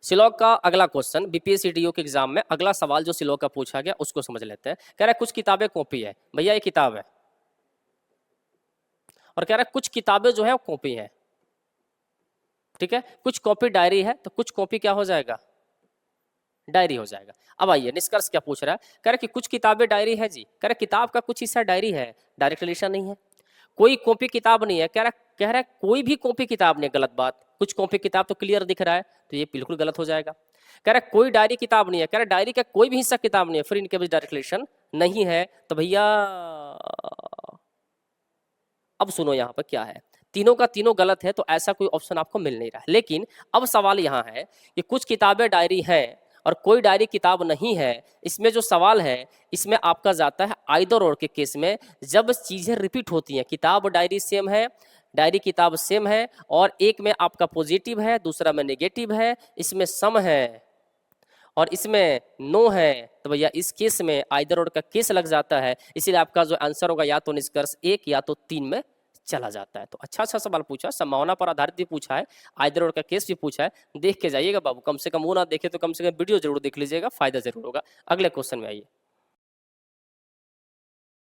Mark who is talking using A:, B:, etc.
A: सिलॉग का अगला question BPSC do के एग्जाम में अगला सवाल जो सिलॉग का पूछा गया उसको समझ लेते हैं। कह रहा है कुछ किताबें कॉपी है, भैया ये किताब है, और कह रहा है कुछ किताबें जो है वो कॉपी है, ठीक है। कुछ कॉपी डायरी है तो कुछ कॉपी क्या हो जाएगा, डायरी हो जाएगा। अब आइए निष्कर्ष क्या पूछ रहा है, कह रहा है कि कुछ किताबें डायरी है जी, कह रहा है किताब का कुछ हिस्सा डायरी है, डायरेक्ट रिलेशन नहीं है। कोई कॉपी किताब नहीं है, कह रहा है कोई भी कॉपी किताब नहीं, गलत बात। कुछ कॉपी किताब तो क्लियर दिख रहा है, तो ये बिल्कुल गलत हो जाएगा। कह रहा है कोई डायरी किताब नहीं है, कह रहा है डायरी का कोई भी हिस्सा किताब नहीं है, फिर इनके बीच डायरेक्ट रिलेशन नहीं है। तो भैया अब सुनो यहाँ पर क्या है, तीनों का तीनों गलत है, तो ऐसा कोई ऑप्शन आपको मिल नहीं रहा है। लेकिन अब सवाल यहाँ है कि कुछ किताबें डायरी हैं और कोई डायरी किताब नहीं है। इसमें जो सवाल है इसमें आपका जाता है आइदर और के केस में, जब चीजें रिपीट होती हैं, किताब डायरी सेम है, डायरी किताब सेम है, और एक में आपका पॉजिटिव है दूसरा में नेगेटिव है, इसमें सम है और इसमें नो है, तो भैया इस केस में आइदर और का केस लग जाता है। इसीलिए आपका जो आंसर होगा या तो निष्कर्ष 1 या तो 3 में चला जाता है। तो अच्छा सवाल पूछा, संभावना पर आधारित भी पूछा है, आइदर और का केस भी पूछा है। देख के जाइएगा बाबू, कम से कम वो ना देखे तो कम से कम वीडियो जरूर देख लीजिएगा, फायदा जरूर होगा। अगले क्वेश्चन में आइए।